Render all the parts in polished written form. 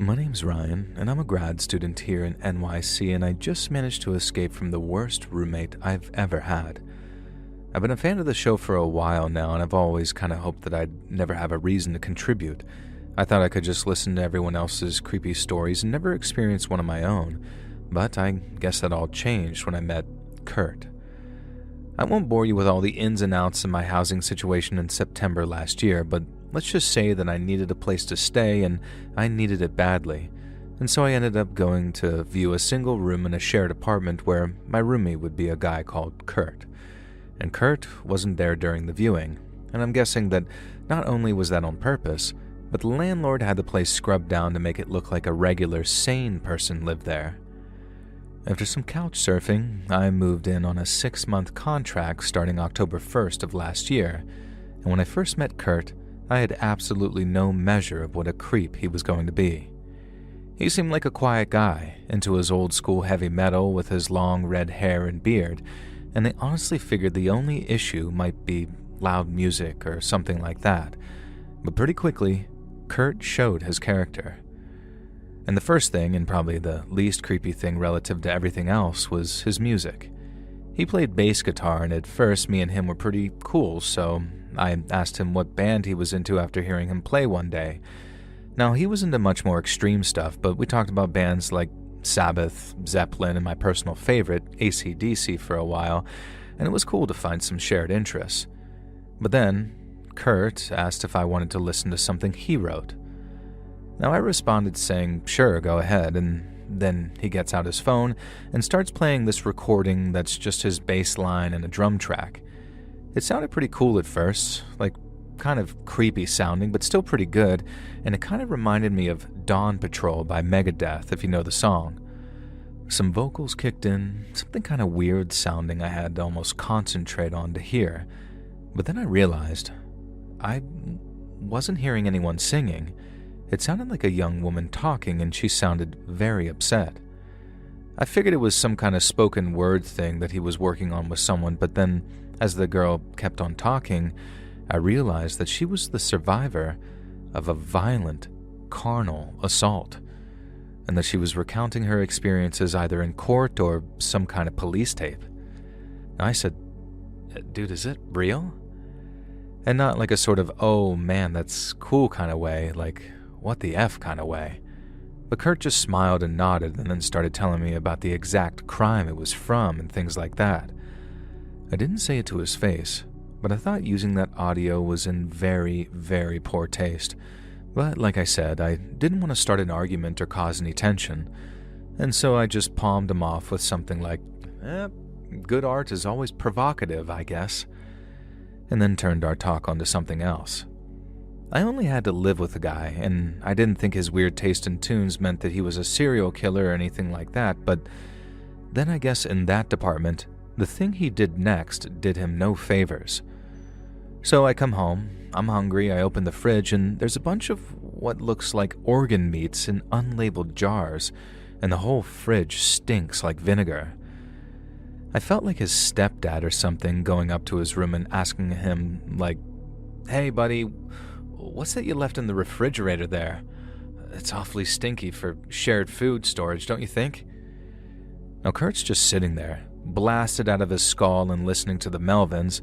My name's Ryan, and I'm a grad student here in NYC, and I just managed to escape from the worst roommate I've ever had. I've been a fan of the show for a while now, and I've always kind of hoped that I'd never have a reason to contribute. I thought I could just listen to everyone else's creepy stories and never experience one of my own, but I guess that all changed when I met Kurt. I won't bore you with all the ins and outs of my housing situation in September last year, but let's just say that I needed a place to stay, and I needed it badly, and so I ended up going to view a single room in a shared apartment where my roomie would be a guy called Kurt. And Kurt wasn't there during the viewing, and I'm guessing that not only was that on purpose, but the landlord had the place scrubbed down to make it look like a regular, sane person lived there. After some couch surfing, I moved in on a 6-month contract starting October 1st of last year, and when I first met Kurt, I had absolutely no measure of what a creep he was going to be. He seemed like a quiet guy, into his old-school heavy metal with his long red hair and beard, and I honestly figured the only issue might be loud music or something like that. But pretty quickly, Kurt showed his character. And the first thing, and probably the least creepy thing relative to everything else, was his music. He played bass guitar, and at first me and him were pretty cool, so I asked him what band he was into after hearing him play one day. Now, he was into much more extreme stuff, but we talked about bands like Sabbath, Zeppelin, and my personal favorite, AC/DC, for a while, and it was cool to find some shared interests. But then, Kurt asked if I wanted to listen to something he wrote. Now, I responded saying, sure, go ahead, and then he gets out his phone and starts playing this recording that's just his bass line and a drum track. It sounded pretty cool at first, like kind of creepy sounding, but still pretty good, and it kind of reminded me of Dawn Patrol by Megadeth, if you know the song. Some vocals kicked in, something kind of weird sounding I had to almost concentrate on to hear, but then I realized I wasn't hearing anyone singing. It sounded like a young woman talking, and she sounded very upset. I figured it was some kind of spoken word thing that he was working on with someone, but then, as the girl kept on talking, I realized that she was the survivor of a violent, carnal assault, and that she was recounting her experiences either in court or some kind of police tape. I said, dude, is it real? And not like a sort of, oh man, that's cool kind of way, like, what the F kind of way. But Kurt just smiled and nodded and then started telling me about the exact crime it was from and things like that. I didn't say it to his face, but I thought using that audio was in very, very poor taste. But like I said, I didn't want to start an argument or cause any tension, and so I just palmed him off with something like, good art is always provocative, I guess, and then turned our talk onto something else. I only had to live with the guy, and I didn't think his weird taste in tunes meant that he was a serial killer or anything like that, but then I guess in that department, the thing he did next did him no favors. So I come home, I'm hungry, I open the fridge, and there's a bunch of what looks like organ meats in unlabeled jars, and the whole fridge stinks like vinegar. I felt like his stepdad or something going up to his room and asking him, like, hey buddy, what's that you left in the refrigerator there? It's awfully stinky for shared food storage, don't you think? Now Kurt's just sitting there, blasted out of his skull and listening to the Melvins,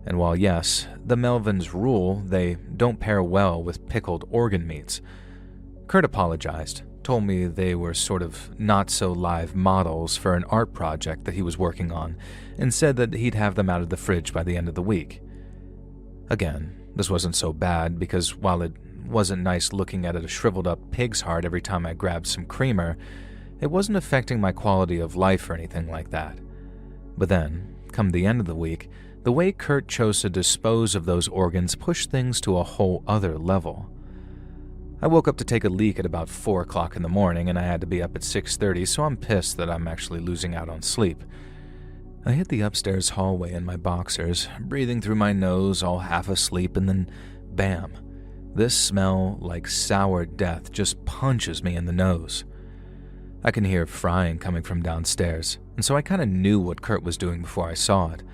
and while yes, the Melvins rule, they don't pair well with pickled organ meats. Kurt apologized, told me they were sort of not-so-live models for an art project that he was working on, and said that he'd have them out of the fridge by the end of the week. Again, this wasn't so bad because while it wasn't nice looking at a shriveled-up pig's heart every time I grabbed some creamer, it wasn't affecting my quality of life or anything like that. But then, come the end of the week, the way Kurt chose to dispose of those organs pushed things to a whole other level. I woke up to take a leak at about 4 o'clock in the morning, and I had to be up at 6:30, so I'm pissed that I'm actually losing out on sleep. I hit the upstairs hallway in my boxers, breathing through my nose, all half asleep, and then, bam, this smell like sour death just punches me in the nose. I can hear frying coming from downstairs, and so I kind of knew what Kurt was doing before I saw it.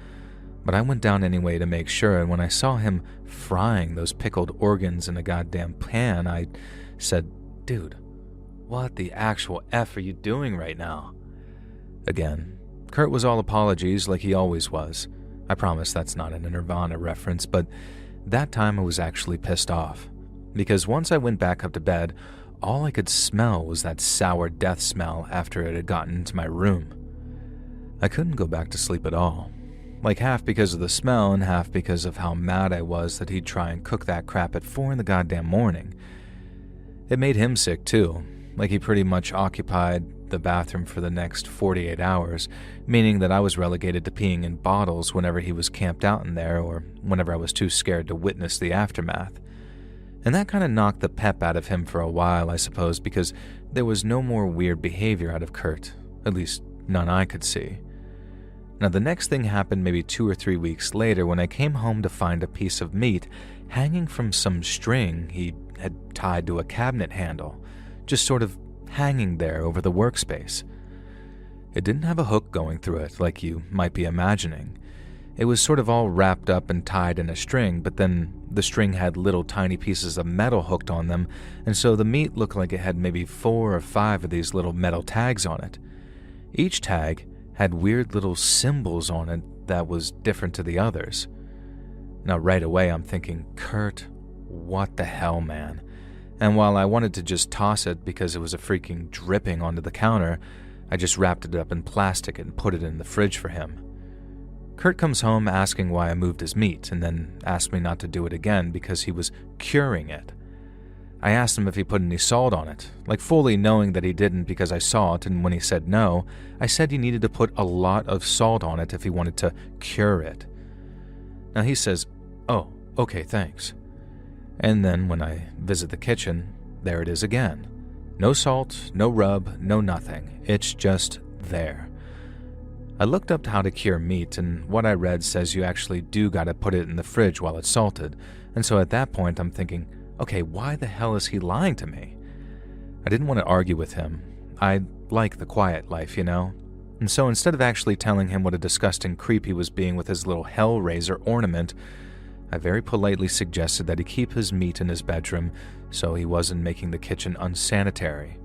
But I went down anyway to make sure, and when I saw him frying those pickled organs in a goddamn pan, I said, dude, What the actual F are you doing right now? Again, Kurt was all apologies like he always was. I promise that's not an Nirvana reference, but that time I was actually pissed off. Because once I went back up to bed, all I could smell was that sour death smell after it had gotten into my room. I couldn't go back to sleep at all. Like half because of the smell and half because of how mad I was that he'd try and cook that crap at 4 in the goddamn morning. It made him sick too, like he pretty much occupied the bathroom for the next 48 hours, meaning that I was relegated to peeing in bottles whenever he was camped out in there or whenever I was too scared to witness the aftermath. And that kind of knocked the pep out of him for a while, I suppose, because there was no more weird behavior out of Kurt, at least none I could see. Now, the next thing happened maybe 2 or 3 weeks later when I came home to find a piece of meat hanging from some string he had tied to a cabinet handle, just sort of hanging there over the workspace. It didn't have a hook going through it like you might be imagining. It was sort of all wrapped up and tied in a string, but then the string had little tiny pieces of metal hooked on them, and so the meat looked like it had maybe 4 or 5 of these little metal tags on it. Each tag had weird little symbols on it that was different to the others. Now right away I'm thinking, Kurt, what the hell, man? And while I wanted to just toss it because it was a freaking dripping onto the counter, I just wrapped it up in plastic and put it in the fridge for him. Kurt comes home asking why I moved his meat and then asked me not to do it again because he was curing it. I asked him if he put any salt on it, like fully knowing that he didn't because I saw it, and when he said no, I said he needed to put a lot of salt on it if he wanted to cure it. Now he says, "Oh, okay, thanks." And then when I visit the kitchen, there it is again. No salt, no rub, no nothing. It's just there. I looked up how to cure meat, and what I read says you actually do gotta put it in the fridge while it's salted, and so at that point I'm thinking, okay, why the hell is he lying to me? I didn't want to argue with him. I like the quiet life, you know? And so instead of actually telling him what a disgusting creep he was being with his little hellraiser ornament, I very politely suggested that he keep his meat in his bedroom so he wasn't making the kitchen unsanitary.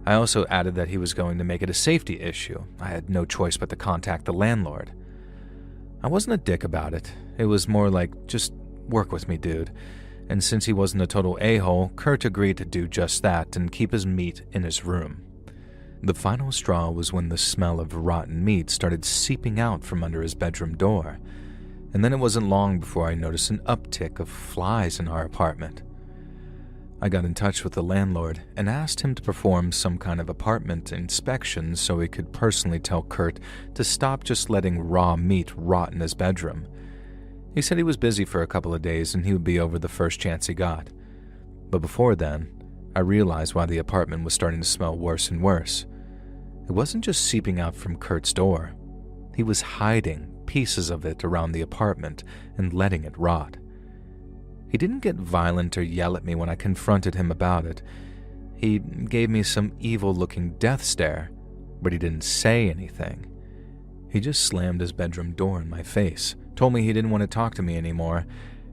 I also added that he was going to make it a safety issue. I had no choice but to contact the landlord. I wasn't a dick about it. It was more like, just work with me, dude. And since he wasn't a total a-hole, Kurt agreed to do just that and keep his meat in his room. The final straw was when the smell of rotten meat started seeping out from under his bedroom door, and then it wasn't long before I noticed an uptick of flies in our apartment. I got in touch with the landlord and asked him to perform some kind of apartment inspection so he could personally tell Kurt to stop just letting raw meat rot in his bedroom. He said he was busy for a couple of days and he would be over the first chance he got. But before then, I realized why the apartment was starting to smell worse and worse. It wasn't just seeping out from Kurt's door. He was hiding pieces of it around the apartment and letting it rot. He didn't get violent or yell at me when I confronted him about it. He gave me some evil-looking death stare, but he didn't say anything. He just slammed his bedroom door in my face, told me he didn't want to talk to me anymore,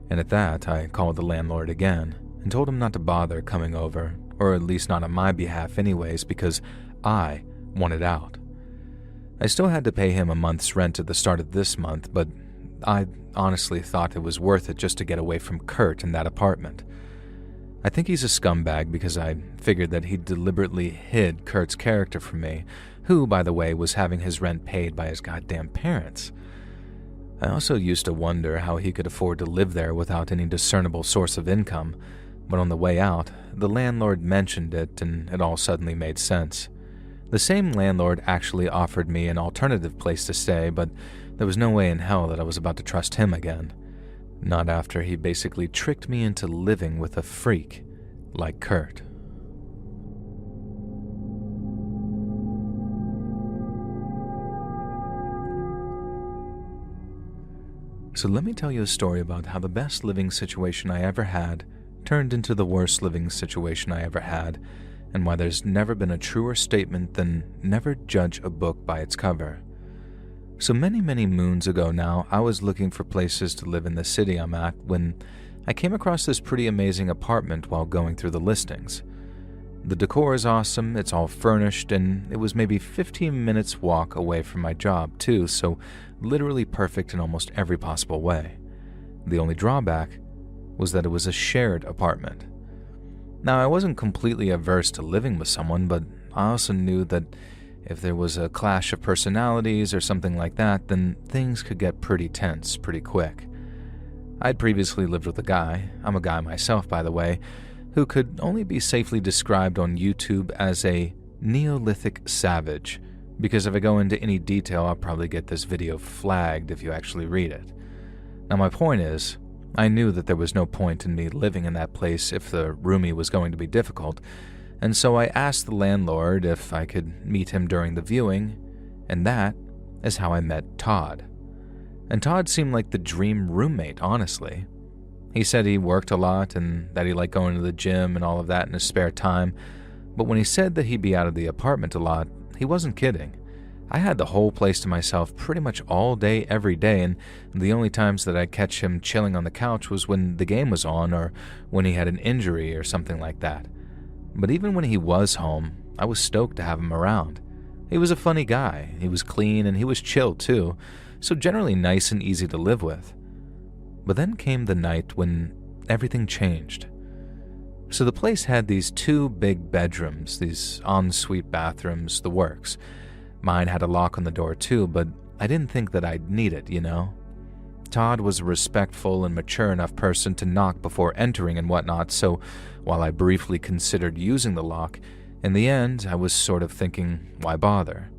and at that I called the landlord again and told him not to bother coming over, or at least not on my behalf anyways, because I wanted out. I still had to pay him a month's rent at the start of this month, but I honestly thought it was worth it just to get away from Kurt in that apartment. I think he's a scumbag because I figured that he deliberately hid Kurt's character from me, who, by the way, was having his rent paid by his goddamn parents. I also used to wonder how he could afford to live there without any discernible source of income, but on the way out, the landlord mentioned it and it all suddenly made sense. The same landlord actually offered me an alternative place to stay, but there was no way in hell that I was about to trust him again. Not after he basically tricked me into living with a freak like Kurt. So let me tell you a story about how the best living situation I ever had turned into the worst living situation I ever had, and why there's never been a truer statement than never judge a book by its cover. So many moons ago now, I was looking for places to live in the city I'm at when I came across this pretty amazing apartment while going through the listings. The decor is awesome, it's all furnished, and it was maybe 15 minutes walk away from my job too, so literally perfect in almost every possible way. The only drawback was that it was a shared apartment. Now, I wasn't completely averse to living with someone, but I also knew that if there was a clash of personalities or something like that, then things could get pretty tense pretty quick. I'd previously lived with a guy, I'm a guy myself by the way, who could only be safely described on YouTube as a Neolithic savage, because if I go into any detail, I'll probably get this video flagged if you actually read it. Now my point is, I knew that there was no point in me living in that place if the roomie was going to be difficult, and so I asked the landlord if I could meet him during the viewing, and that is how I met Todd. And Todd seemed like the dream roommate, honestly. He said he worked a lot and that he liked going to the gym and all of that in his spare time, but when he said that he'd be out of the apartment a lot, he wasn't kidding. I had the whole place to myself pretty much all day, every day, and the only times that I'd catch him chilling on the couch was when the game was on or when he had an injury or something like that. But even when he was home, I was stoked to have him around. He was a funny guy, he was clean, and he was chill too, so generally nice and easy to live with. But then came the night when everything changed. So the place had these 2 big bedrooms, these ensuite bathrooms, the works. Mine had a lock on the door too, but I didn't think that I'd need it, you know? Todd was a respectful and mature enough person to knock before entering and whatnot, so while I briefly considered using the lock, in the end I was sort of thinking, why bother?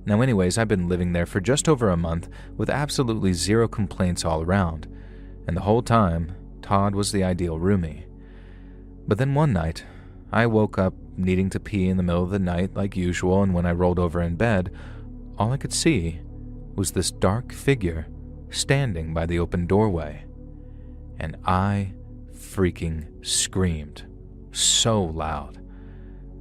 Now anyways, I've been living there for just over a month with absolutely 0 complaints all around, and the whole time, Todd was the ideal roomie. But then one night, I woke up needing to pee in the middle of the night like usual, and when I rolled over in bed, all I could see was this dark figure standing by the open doorway. And I freaking screamed so loud.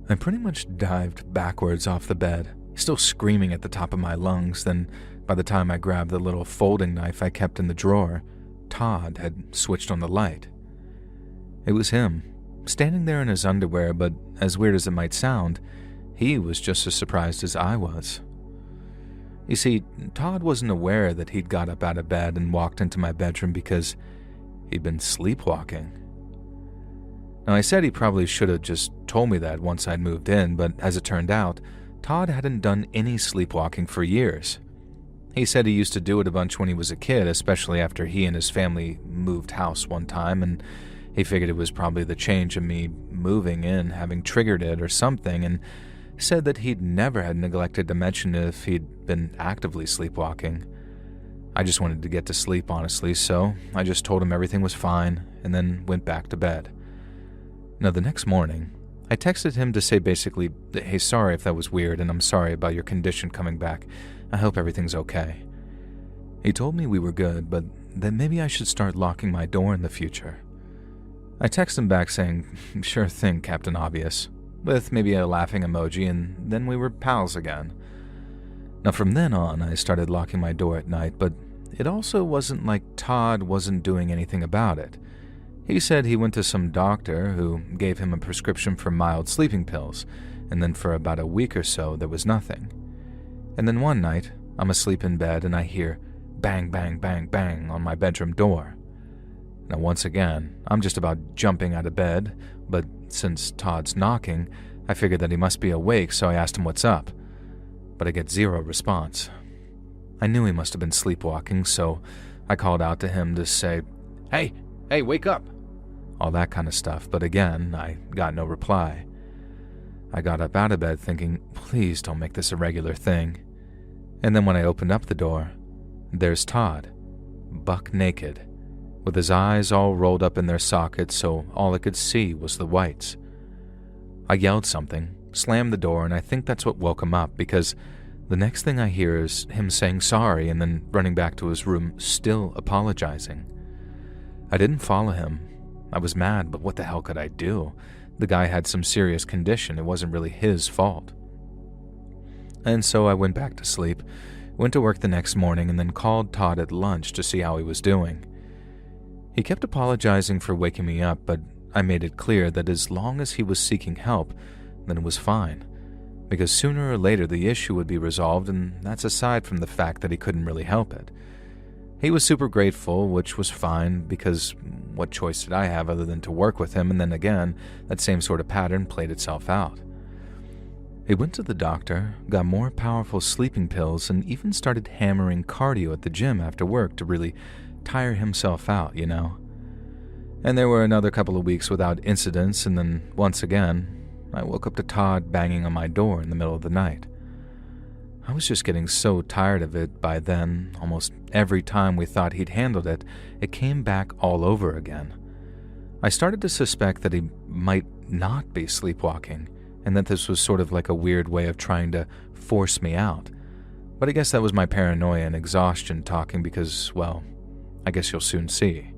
I pretty much dived backwards off the bed, still screaming at the top of my lungs. Then by the time I grabbed the little folding knife I kept in the drawer, Todd had switched on the light. It was him, standing there in his underwear, but as weird as it might sound, he was just as surprised as I was. You see, Todd wasn't aware that he'd got up out of bed and walked into my bedroom because he'd been sleepwalking. Now, I said he probably should have just told me that once I'd moved in, but as it turned out, Todd hadn't done any sleepwalking for years. He said he used to do it a bunch when he was a kid, especially after he and his family moved house one time, and he figured it was probably the change of me moving in having triggered it or something, and said that he'd never had neglected to mention if he'd been actively sleepwalking. I just wanted to get to sleep, honestly, so I just told him everything was fine and then went back to bed. Now, the next morning, I texted him to say basically, hey, sorry if that was weird, and I'm sorry about your condition coming back. I hope everything's okay. He told me we were good, but that maybe I should start locking my door in the future. I texted him back saying, sure thing, Captain Obvious, with maybe a laughing emoji, and then we were pals again. Now from then on, I started locking my door at night, but it also wasn't like Todd wasn't doing anything about it. He said he went to some doctor who gave him a prescription for mild sleeping pills, and then for about a week or so there was nothing. And then one night, I'm asleep in bed and I hear bang, bang, bang, bang on my bedroom door. Now once again, I'm just about jumping out of bed, but since Todd's knocking, I figured that he must be awake, so I asked him what's up. But I get 0 response. I knew he must have been sleepwalking, so I called out to him to say, hey, wake up! All that kind of stuff, but again, I got no reply. I got up out of bed thinking, please don't make this a regular thing. And then when I opened up the door, there's Todd, buck naked, with his eyes all rolled up in their sockets so all I could see was the whites. I yelled something, slammed the door, and I think that's what woke him up, because the next thing I hear is him saying sorry and then running back to his room, still apologizing. I didn't follow him. I was mad, but what the hell could I do? The guy had some serious condition. It wasn't really his fault. And so I went back to sleep, went to work the next morning, and then called Todd at lunch to see how he was doing. He kept apologizing for waking me up, but I made it clear that as long as he was seeking help, then it was fine, because sooner or later the issue would be resolved, and that's aside from the fact that he couldn't really help it. He was super grateful, which was fine, because what choice did I have other than to work with him, and then again, that same sort of pattern played itself out. He went to the doctor, got more powerful sleeping pills, and even started hammering cardio at the gym after work to really tire himself out, you know? And there were another couple of weeks without incidents, and then, once again, I woke up to Todd banging on my door in the middle of the night. I was just getting so tired of it by then. Almost every time we thought he'd handled it, it came back all over again. I started to suspect that he might not be sleepwalking, and that this was sort of like a weird way of trying to force me out. But I guess that was my paranoia and exhaustion talking because, well, I guess you'll soon see.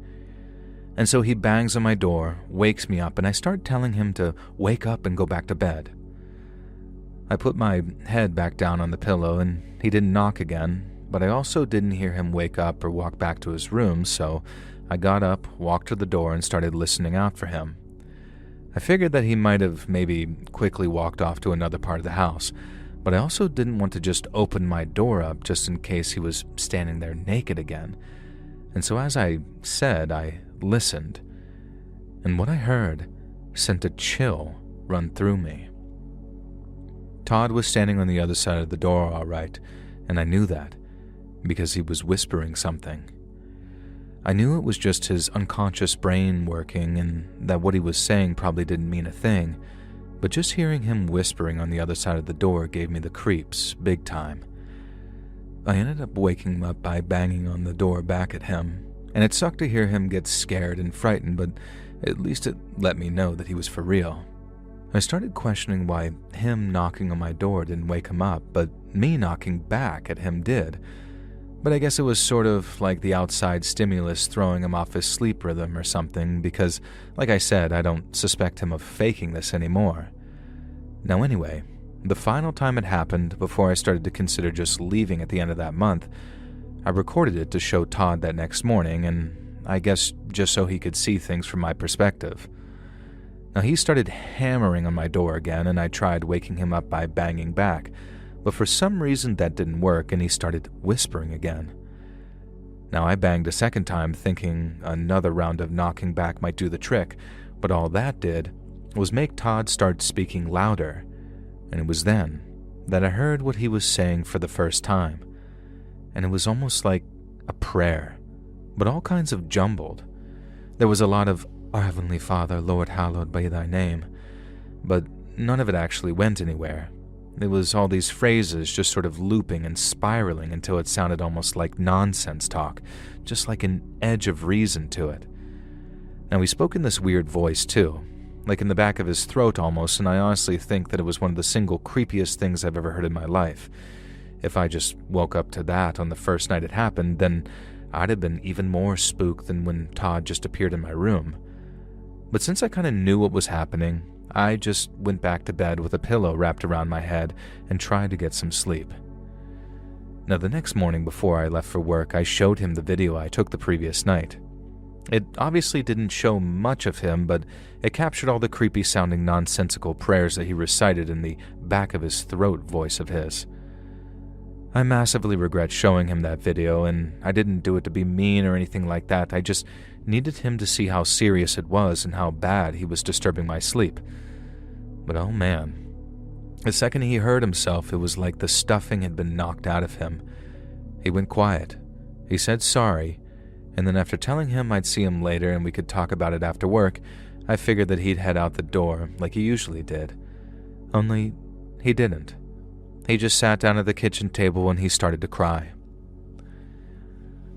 And so he bangs on my door, wakes me up, and I start telling him to wake up and go back to bed. I put my head back down on the pillow, and he didn't knock again, but I also didn't hear him wake up or walk back to his room, so I got up, walked to the door, and started listening out for him. I figured that he might have maybe quickly walked off to another part of the house, but I also didn't want to just open my door up just in case he was standing there naked again. And so as I said, I listened, and what I heard sent a chill run through me. Todd was standing on the other side of the door, all right, and I knew that because he was whispering something. I knew it was just his unconscious brain working and that what he was saying probably didn't mean a thing, but just hearing him whispering on the other side of the door gave me the creeps, big time. I ended up waking him up by banging on the door back at him, and it sucked to hear him get scared and frightened, but at least it let me know that he was for real. I started questioning why him knocking on my door didn't wake him up, but me knocking back at him did. But I guess it was sort of like the outside stimulus throwing him off his sleep rhythm or something, because, like I said, I don't suspect him of faking this anymore. Now anyway, the final time it happened, before I started to consider just leaving at the end of that month, I recorded it to show Todd that next morning, and I guess just so he could see things from my perspective. Now he started hammering on my door again, and I tried waking him up by banging back, but for some reason that didn't work, and he started whispering again. Now I banged a second time, thinking another round of knocking back might do the trick, but all that did was make Todd start speaking louder, and it was then that I heard what he was saying for the first time, and it was almost like a prayer, but all kinds of jumbled. There was a lot of, "Our Heavenly Father, Lord, hallowed be thy name," but none of it actually went anywhere. It was all these phrases just sort of looping and spiraling until it sounded almost like nonsense talk, just like an edge of reason to it. Now he spoke in this weird voice too, like in the back of his throat almost, and I honestly think that it was one of the single creepiest things I've ever heard in my life. If I just woke up to that on the first night it happened, then I'd have been even more spooked than when Todd just appeared in my room. But since I kind of knew what was happening, I just went back to bed with a pillow wrapped around my head and tried to get some sleep. Now the next morning before I left for work, I showed him the video I took the previous night. It obviously didn't show much of him, but it captured all the creepy-sounding nonsensical prayers that he recited in the back of his throat voice of his. I massively regret showing him that video, and I didn't do it to be mean or anything like that. I just needed him to see how serious it was and how bad he was disturbing my sleep. But oh man, the second he heard himself, it was like the stuffing had been knocked out of him. He went quiet. He said sorry, and then after telling him I'd see him later and we could talk about it after work, I figured that he'd head out the door like he usually did. Only he didn't. He just sat down at the kitchen table and he started to cry.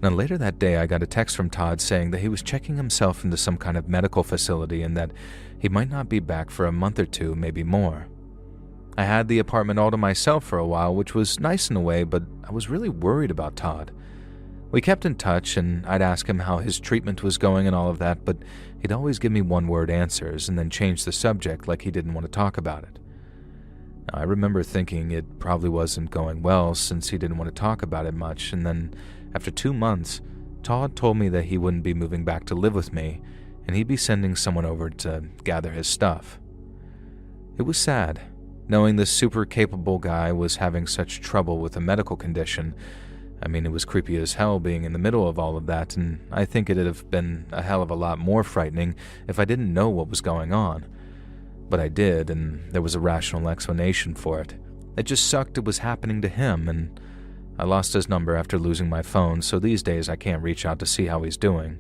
Now later that day I got a text from Todd saying that he was checking himself into some kind of medical facility and that he might not be back for a month or two, maybe more. I had the apartment all to myself for a while, which was nice in a way, but I was really worried about Todd. We kept in touch, and I'd ask him how his treatment was going and all of that, but he'd always give me one-word answers and then change the subject like he didn't want to talk about it. Now, I remember thinking it probably wasn't going well since he didn't want to talk about it much, and then after 2 months, Todd told me that he wouldn't be moving back to live with me, and he'd be sending someone over to gather his stuff. It was sad, knowing this super capable guy was having such trouble with a medical condition. I mean, it was creepy as hell being in the middle of all of that, and I think it'd have been a hell of a lot more frightening if I didn't know what was going on. But I did, and there was a rational explanation for it. It just sucked it was happening to him, and I lost his number after losing my phone, so these days I can't reach out to see how he's doing.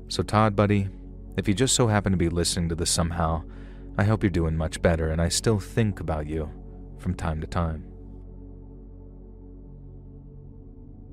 So Todd, buddy, if you just so happen to be listening to this somehow, I hope you're doing much better, and I still think about you from time to time.